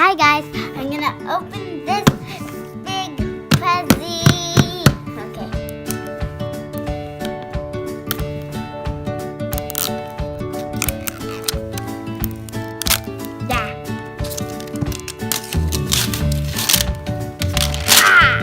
Hi guys, I'm gonna open this big present. Okay. Yeah. Ah!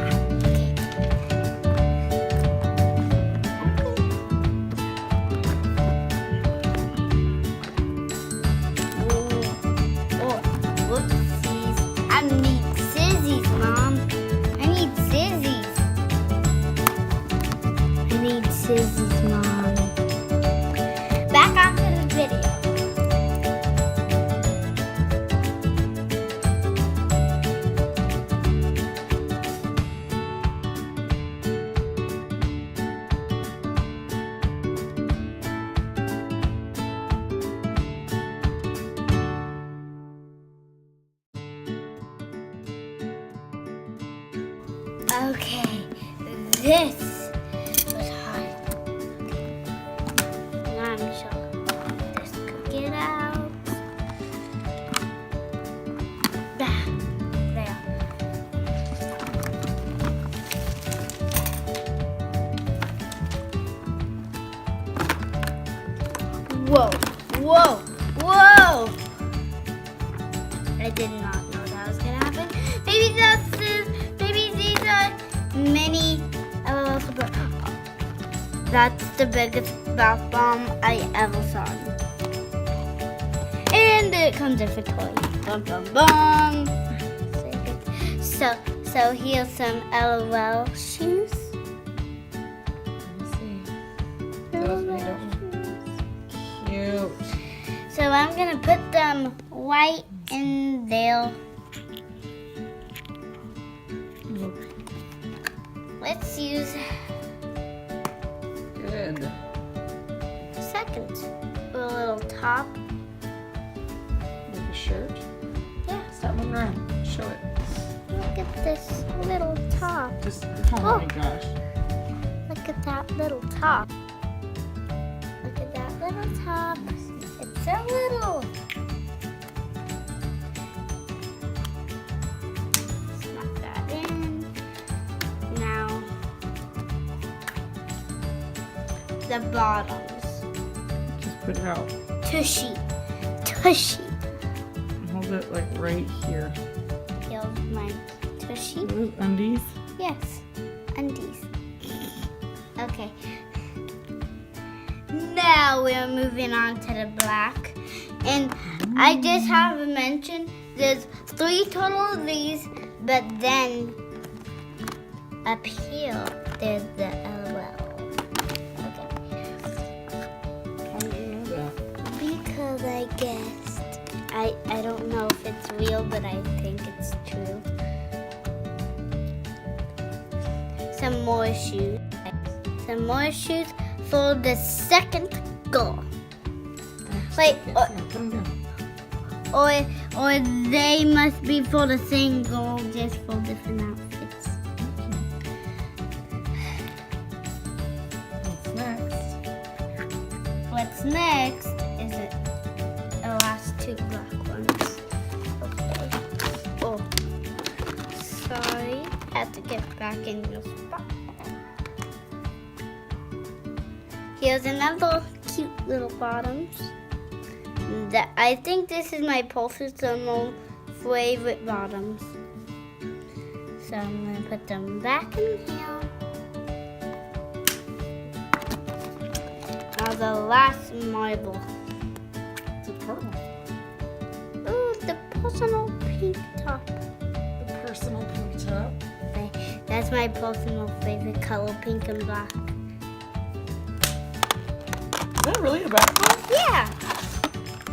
Scissors, Mom. Back onto the video. Okay, this was hard. Now I'm just gonna this cookie out. There. Whoa. I did not know that was gonna happen. Maybe these are mini LOL Super. That's the biggest bath bomb I ever saw. And it comes with a toy. Bum bum bum. So here's some LOL shoes. Let me see. Those we don't. Cute. So I'm gonna put them right in there. Let's use Good. second a little top. Like a shirt. Yeah. Stop moving around. Show it. Look at this little top. Just. Oh my gosh. Look at that little top. Look at that little top. It's so little. Snap that in. Now, the bottoms. Just put it out. Tushy. Hold it like right here. Here's my tushy. Ooh, undies. Yes, undies. Okay. Now we're moving on to the black. And I just have to mention there's 3 total of these, but then up here there's the LOL. Okay. How do you know that? Because I guessed. I don't know if it's real, but I think it's true. Some more shoes. Some more shoes for the second girl. Wait, Yeah, put them down. or they must be for the same girl, just for different outfits. What's next? What's next is the last 2 black ones. Okay. Oh, sorry. Had to get back in your spot. Here's another cute little bottoms. I think this is my personal favorite bottoms. So I'm going to put them back in here. Now the last marble. It's a purple. Ooh, the personal pink top. The personal pink top. That's my personal favorite color, pink and black. Is that really a bath bomb? Yeah.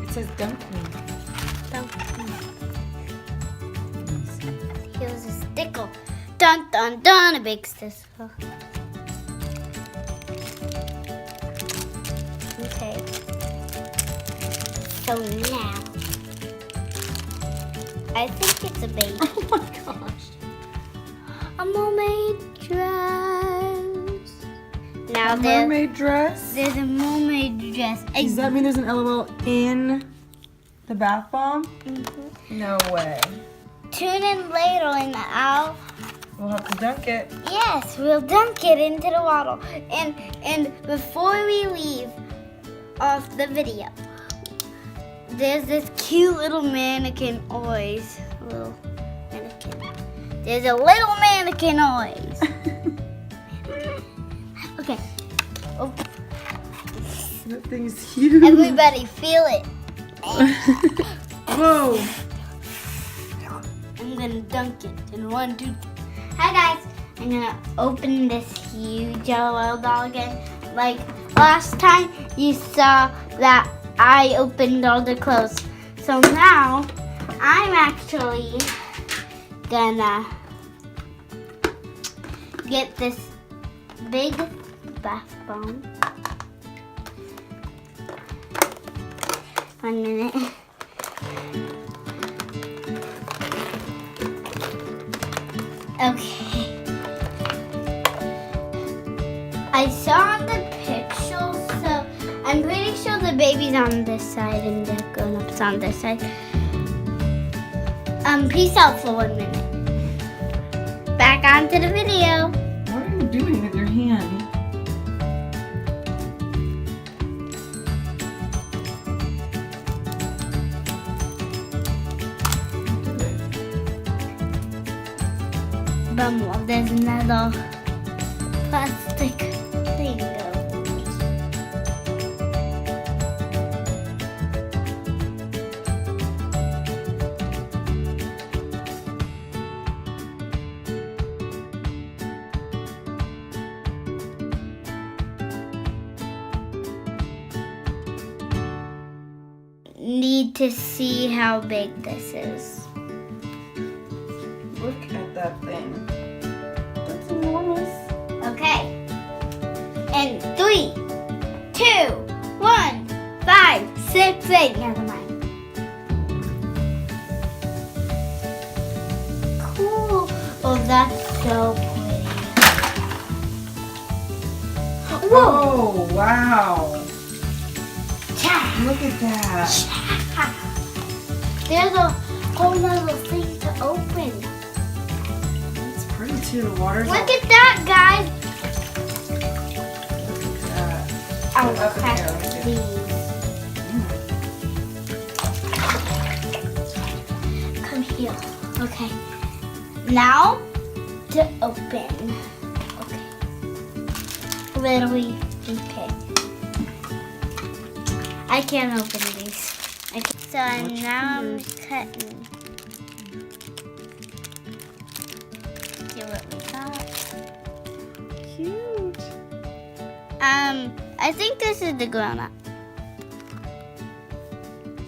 It says dunk me. Here's a sticker. Dun dun dun, a big sticker. Okay. So now, I think it's a baby. Oh my gosh. A mermaid dress. Now A mermaid dress? there's a mermaid dress. Does that mean there's an LOL in The bath bomb? Mm-hmm. No way. Tune in later and We'll have to dunk it. yes, we'll dunk it into the bottle. And before we leave off the video, there's this cute little mannequin always. Little mannequin. There's a little mannequin always. Okay. Oh, That thing's huge. everybody feel it. Whoa. I'm gonna dunk it in 1, 2. Hi guys. I'm gonna open this huge yellow doll again. Like last time you saw that I opened all the clothes. So now I'm actually gonna get this big bath bomb. 1 minute. Okay. I saw the picture, so I'm pretty sure the baby's on this side and the grown-up's on this side. Peace out for 1 minute. Back onto the video. What are you doing with your hand? Bumble, there's another plastic thing. Need to see how big this is. Look at that thing. That's enormous. Okay. And 3, 2, 1, 5, 6, 8. Never mind. Cool. Oh, that's so pretty. Whoa. Oh, wow. Cha. Look at that. There's a whole other thing to open. It's pretty too. The water's Look at that, guys. Look at that. I'll Up in crack there, look at- these. Come here. Okay. Now to open. Okay. Literally, okay. I can't open these. So now I'm cutting. See what we got. Cute. I think this is the grown-up.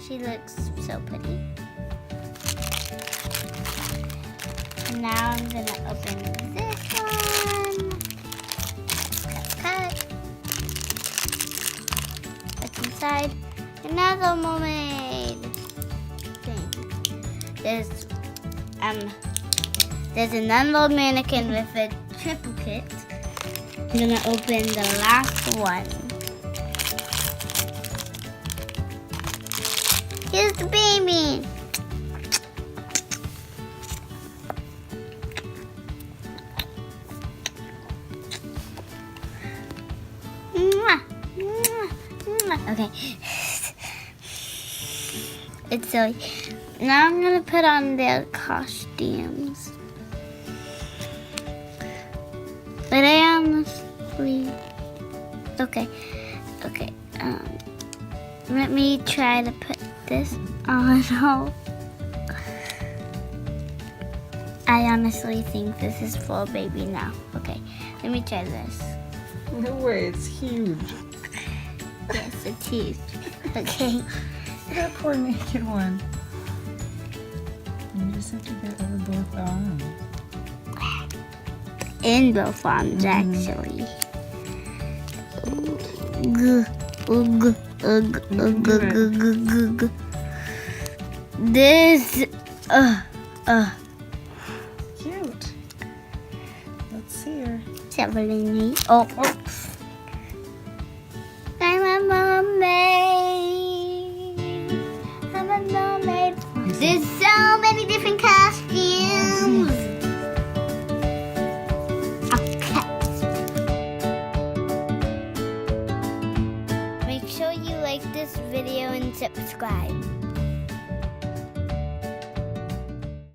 She looks so pretty. And now I'm gonna open this one. Cut. What's inside? Another mermaid thing. There's another mannequin with a triplicate. I'm gonna open the last one. Here's the baby. Mwah, mwah, mwah. Okay. It's silly. Now I'm gonna put on their costumes. But I honestly, okay. Let me try to put this on. I honestly think this is for a baby now. Okay, let me try this. No way, it's huge. Yes, it's huge. Okay. That poor naked one. You just have to get over both arms. In both arms, actually. This, Cute. Let's see her. 78. Oh. I'm a mermaid. I'm a There's so many different costumes. Okay. Make sure you like this video and subscribe.